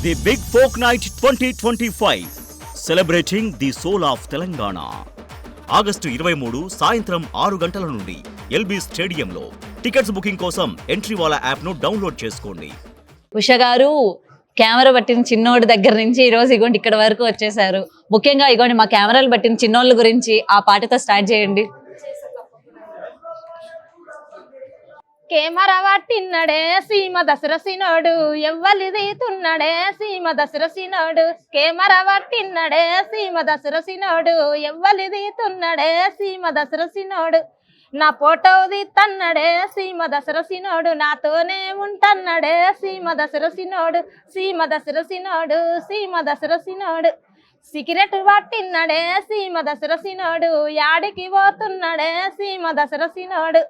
The big folk night 2025 celebrating the soul of Telangana. August 23 సాయంత్రం 6 గంటల నుండి ఎల్బీ స్టేడియంలో. టికెట్స్ బుకింగ్ కోసం ఎంట్రీవాలా యాప్ ను డౌన్లోడ్ చేసుకోండి. ఉష గారు కెమెరా పట్టిన చిన్నోడి దగ్గర నుంచి ఈ రోజు ఇగోండి ఇక్కడ వరకు వచ్చేసారు. ముఖ్యంగా ఇగోండి మా కెమెరాలు పట్టిన చిన్నోళ్ళ గురించి ఆ పాటతో స్టార్ట్ చేయండి. కెమెరా పట్టిన్నడే సీమ దసరసినోడు ఎవ్వలిదీతున్నడే సీమ దసరసినోడు కెమెరా పట్టిన్నడే సీమ దసరసినోడు ఎవ్వలిదీతున్నడే సీమ దసరసినోడు నా ఫోటో తీత్తన్నడే సీమ దసరసినోడు నాతోనే ఉంటన్నడే సీమ దసరసినోడు సీమ దసరసినోడు సీమ దసరసినోడు సిగరెట్ పట్టిన్నడే సీమ దసరసినోడు యాడికి పోతున్నడే సీమ దసరసినోడు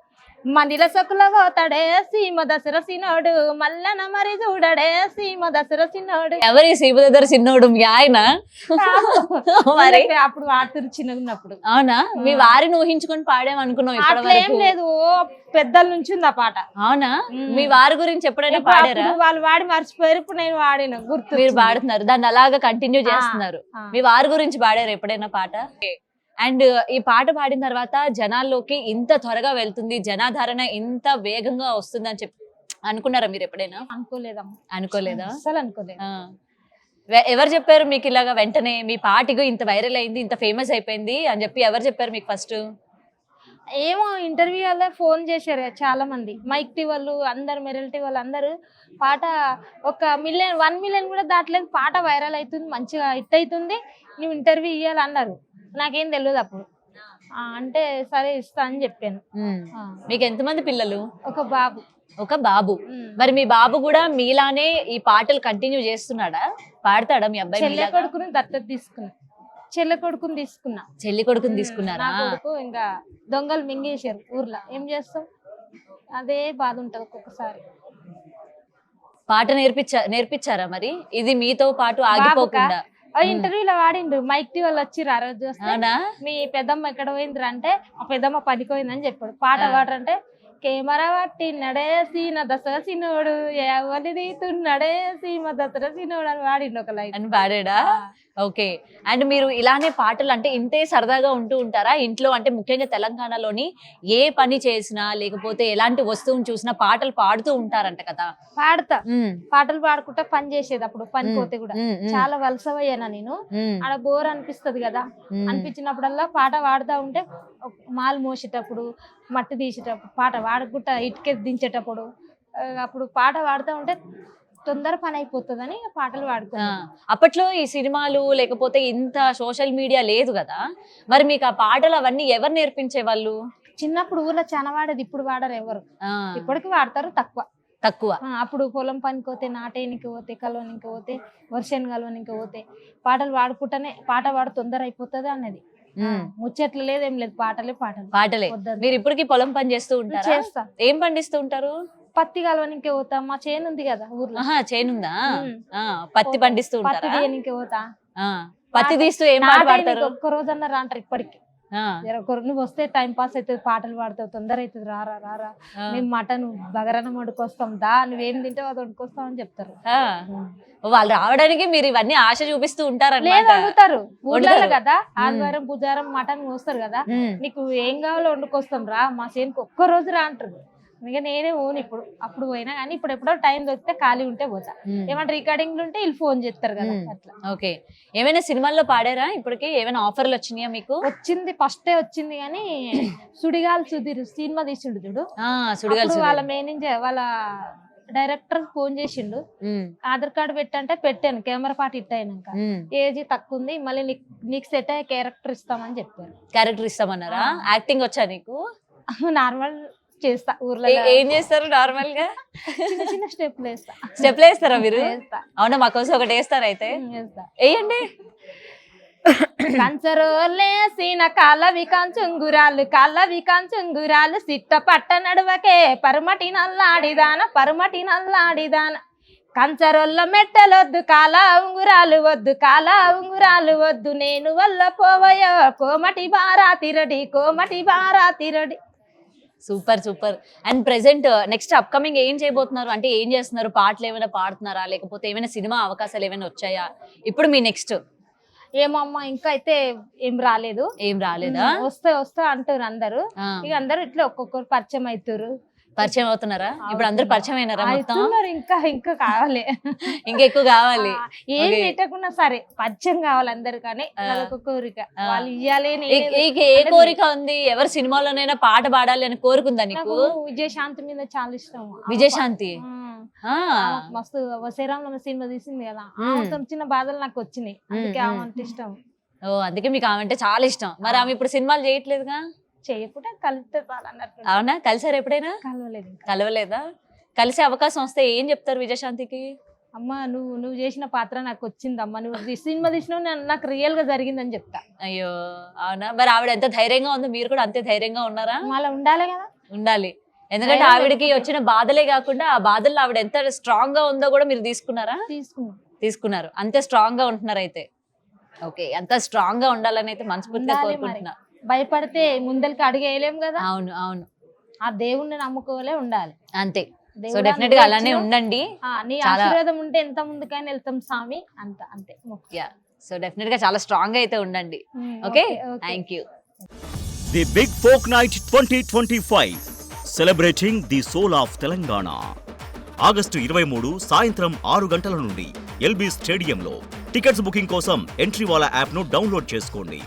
మందిల సొక్కుల పోతాడే సీమ దసరసినోడు మల్లన మరి చూడడే సీమ దసరసినోడు. ఎవరి సీమ దగ్గర చిన్నోడు మీ ఆయన? మరి అప్పుడు వాడుతురు చిన్నగున్నప్పుడు. అవునా? మీ వారిని ఊహించుకొని పాడేమనుకున్నావు? అట్లా ఏం లేదు, పెద్దల నుంచి ఉంది ఆ పాట. అవునా? మీ వారి గురించి ఎప్పుడైనా పాడారా? వాళ్ళు వాడి మర్చిపోయారు, ఇప్పుడు నేను వాడిన గుర్తు. మీరు పాడుతున్నారు, దాన్ని అలాగా కంటిన్యూ చేస్తున్నారు. మీ వారి గురించి పాడారు ఎప్పుడైనా పాట? అండ్ ఈ పాట పాడిన తర్వాత జనాల్లోకి ఇంత త్వరగా వెళ్తుంది, జనాధారణ ఇంత వేగంగా వస్తుంది అని చెప్పి అనుకున్నారా మీరు ఎప్పుడైనా? అనుకోలేదమ్మా. అనుకోలేదా? అసలు అనుకోలేదు. ఎవరు చెప్పారు మీకు ఇలాగా వెంటనే మీ పాటకు ఇంత వైరల్ అయింది, ఇంత ఫేమస్ అయిపోయింది అని చెప్పి ఎవరు చెప్పారు మీకు ఫస్ట్? ఏమో ఇంటర్వ్యూ వల్ల ఫోన్ చేశారు చాలా మంది, మైక్ టీ వాళ్ళు అందరు, మెరల్ టీ వాళ్ళు అందరూ పాట 1 మిలియన్ కూడా దాటలేదు, పాట వైరల్ అవుతుంది, మంచిగా హిట్ అవుతుంది, నువ్వు ఇంటర్వ్యూ ఇవ్వాలన్నారు. నాకేం తెలియదు అప్పుడు. అంటే సరే ఇస్తా అని చెప్పాను. మీకు ఎంతమంది పిల్లలు? ఒక బాబు. ఒక బాబు. మరి మీ బాబు కూడా మీలానే ఈ పాటలు కంటిన్యూ చేస్తున్నాడా? పాడతాడా మీ అబ్బాయి? చెల్లె కొడుకుని దత్తత తీసుకున్నా. చెల్లి కొడుకుని తీసుకున్నారా? కొడుకు ఇంకా దొంగలు మింగేశారు ఊర్లో, ఏం చేస్తాం, అదే బాధ ఉంటది ఒక్కొక్కసారి. పాట నేర్పించారా మరి? ఇది మీతో పాటు ఆగిపోకుండా? ఇంటర్వ్యూలో వాడిండు, మైక్ టీ వాళ్ళు వచ్చిర్రు ఆ రోజు. మీ పెద్దమ్మ ఎక్కడ పోయిండ్రు అంటే ఆ పెద్దమ్మ పనికి పోయిందని చెప్పాడు. పాట పాడంటే కెమెరా పట్టిన్నడే సీన దసరసినోడు ఎవరి తీతున్నడే సీమ దసరసినోడు అని వాడిండు ఒక లైన్ అని పాడాడా? ఓకే. అండ్ మీరు ఇలానే పాటలు అంటే ఇంతే సరదాగా ఉంటూ ఉంటారా ఇంట్లో? అంటే ముఖ్యంగా తెలంగాణలోని ఏ పని చేసినా లేకపోతే ఎలాంటి వస్తువుని చూసినా పాటలు పాడుతూ ఉంటారంట కదా? పాడతా, పాటలు పాడుకుంటా పని చేసేది. అప్పుడు పని పోతే కూడా చాలా వలసవయ్యానా నేను. ఆడ బోర్ అనిపిస్తది కదా, అనిపించినప్పుడల్లా పాట పాడుతూ ఉంటే మాలు మోసేటప్పుడు, మట్టి తీసేటప్పుడు, పాట వాడుకుంటా ఇటుకే దించేటప్పుడు, అప్పుడు పాట పాడుతూ ఉంటే తొందర పని అయిపోతుందని పాటలు పాడుకున్నాను. అప్పట్లో ఈ సినిమాలు లేకపోతే ఇంత సోషల్ మీడియా లేదు కదా, మరి మీకు ఆ పాటలు అవన్నీ ఎవరు నేర్పించే వాళ్ళు? చిన్నప్పుడు ఊర్లో చాలా వాడేది, ఇప్పుడు వాడరు ఎవరు. ఇప్పటికి వాడతారు తక్కువ. అప్పుడు పొలం పనికి పోతే, నాటేనికి పోతే, కలవనికి పోతే, వర్షాన్ని కలవనికి పోతే పాటలు పాడుకుంటానే పాట పాడు తొందర అయిపోతుంది అన్నది. ముచ్చట్లు లేదు, ఏం లేదు, పాటలే. మీరు ఇప్పటికి పొలం పని చేస్తూ ఉంటారు? చేస్తా. ఏం పండిస్తూ ఉంటారు? పత్తి కలవనికి పోతా, మా చేను ఉంది కదా ఊర్లో. చేనుందా? పత్తి పండిస్తూ ఉంటారా? పత్తి పోతా. పత్తి తీస్తూ ఏం పాట పాడతారు? ఒక్క రోజన్నా రాంటారు ఇప్పటికి. నువ్వు వస్తే టైం పాస్ అవుతుంది, పాటలు పాడతావు, తొందర అవుతుంది, రారా మేము మటన్ బగరన్నం వండుకొస్తాం, నువ్వేం తింటావు అది వండుకొస్తాం అని చెప్తారు. వాళ్ళు రావడానికి మీరు ఇవన్నీ ఆశ చూపిస్తూ ఉంటారు? అడుగుతారు ఊర్లలో కదా, ఆదివారం బుధవారం మటన్ కోస్తారు కదా, నీకు ఏం కావాలో వండుకొస్తాం రా, మా చేనుకి ఒక్క రోజు రా అంటారు. ఇక నేనే ఓన్ ఇప్పుడు, అప్పుడు పోయినా కానీ ఇప్పుడు ఎప్పుడో టైం దొరికితే ఖాళీ ఉంటే పోతా. ఏమంటే రికార్డింగ్లు ఉంటే వీళ్ళు ఫోన్ చేస్తారు కదా అట్లా. ఓకే. ఏమైనా సినిమాల్లో పాడారా ఇప్పటికి? ఏమైనా ఆఫర్లు వచ్చినాయా మీకు? వచ్చింది, ఫస్టే వచ్చింది కానీ సుడిగాలి సుధీర్ సినిమా తీసిండు చూడు, వాళ్ళ మేనేజర్ వాళ్ళ డైరెక్టర్ ఫోన్ చేసిండు, ఆధార్ కార్డు పెట్టంటే పెట్టాను, కెమెరా పాట హిట్ అయినాక ఏజ్ తక్కువ ఉంది, మళ్ళీ నీకు సెట్ అయ్యే క్యారెక్టర్ ఇస్తామని చెప్పారు. క్యారెక్టర్ ఇస్తామన్నారా? యాక్టింగ్ వచ్చా నీకు? నార్మల్ చేస్తా. ఊర్లో ఏం చేస్తారు నార్మల్ గా? చిన్న స్టెప్లు వేస్తారా మీరు? అవునా, మాకోసం ఒకటి వేస్తారా? అయితే వేయండి. కంచరోలేసిన కాలవి కంచుంగురాలు సిట్ట పట్ట నడువకే పరుమటి నల్లాడిదాన కంచరొల్ల మెట్టలొద్దు, కాల ఉంగురాలు వద్దు, నేను వల్ల పోవయో కోమటి బారా తిరడి. Super super. And present next upcoming ఏం చేయబోతున్నారు? అంటే ఏం చేస్తున్నారు? పాటలు ఏమైనా పాడుతున్నారా, లేకపోతే ఏమైనా సినిమా అవకాశాలు ఏమైనా వచ్చాయా? ఇప్పుడు మీ నెక్స్ట్ ఏమో అమ్మ ఇంకా అయితే ఏం రాలేదు. ఏం రాలేదా? వస్తా అంటారు అందరూ. ఇక అందరూ ఇట్లా ఒక్కొక్కరు పరిచయం అవుతారు. పరిచయం అవుతున్నారా? ఇప్పుడు అందరు పరిచయం అయినారా మొత్తం? అవుతున్నారు. ఇంకా కావాలి. ఇంకా ఎక్కువ కావాలి. ఏం Okay. పెట్టకున్నా సరే పరిచయం కావాలి అందరు. కానీ వాళ్ళొక కోరిక, వాళ్ళు ఇయ్యాలి అని ఏం లేదు. నీకు ఏ కోరిక ఉంది? ఎవరి సినిమాలోనైనా పాట పాడాలి అని కోరుకుందా నీకు? నాకు విజయశాంతి మీద చాలా ఇష్టం. విజయశాంతి ఆమెకు మస్తు వసేరాంలో సినిమా తీసింది కదా, ఆమెతో చిన్న బాధలు నాకు వచ్చినాయి. అందుకే ఆమె అంటే ఇష్టం. ఓ, అందుకే మీకు ఆమె అంటే చాలా ఇష్టం. మరి ఆమె ఇప్పుడు సినిమాలు చేయట్లేదుగా? చేయకుండా కలిస్తే చాలా అన్నట్టు. అవునా? కలిసారు ఎప్పుడైనా? కలవలేదు ఇంకా. కలవలేదా? కలిసే అవకాశం వస్తే ఏం చెప్తారు విజయశాంతికి? అమ్మ నువ్వు చేసిన పాత్ర నాకు వచ్చిందమ్మా, నువ్వు సినిమా తీసినావు, నాకు రియల్ గా జరిగిందని చెప్తా. అయ్యో, అవునా? మరి ఆవిడ ఎంత ధైర్యంగా ఉందో, మీరు కూడా అంతే ధైర్యంగా ఉన్నారా? మళ్ళీ ఉండాలి కదా. ఉండాలి. ఎందుకంటే ఆవిడకి వచ్చిన బాధలే కాకుండా ఆ బాధల్లో ఆవిడ ఎంత స్ట్రాంగ్ గా ఉందో కూడా మీరు తీసుకున్నారా? తీసుకున్నారు. అంతే స్ట్రాంగ్ గా ఉంటున్నారు అయితే. ఓకే, అంత స్ట్రాంగ్ గా ఉండాలని అయితే మనస్ఫూర్తిగా ఉండాలి. కోరుకుంటున్నా. భయపడితే ముందరికి అడిగేయలేం కదా. అవును అవును, ఆ దేవుణ్ణి నమ్ముకోలే ఉండాలి అంతే. సో దేవుడా డెఫినెట్ గా అలానే ఉండండి. నీ చాలా- ఆశీర్వాదం ఉంటే ఎంత ముందుకైనా వెళ్తాం స్వామి. అంతే సో డెఫినెట్ గా చాలా స్ట్రాంగ్ గా అయితే ఉండండి. Okay, thank you. The big folk night 2025 celebrating the soul of Telangana. August 23 సాయంత్రం 6 గంటల నుండి ఎల్బీ స్టేడియంలో. టికెట్స్ బుకింగ్ కోసం ఎంట్రీ వాలా యాప్ను డౌన్లోడ్ చేసుకోండి.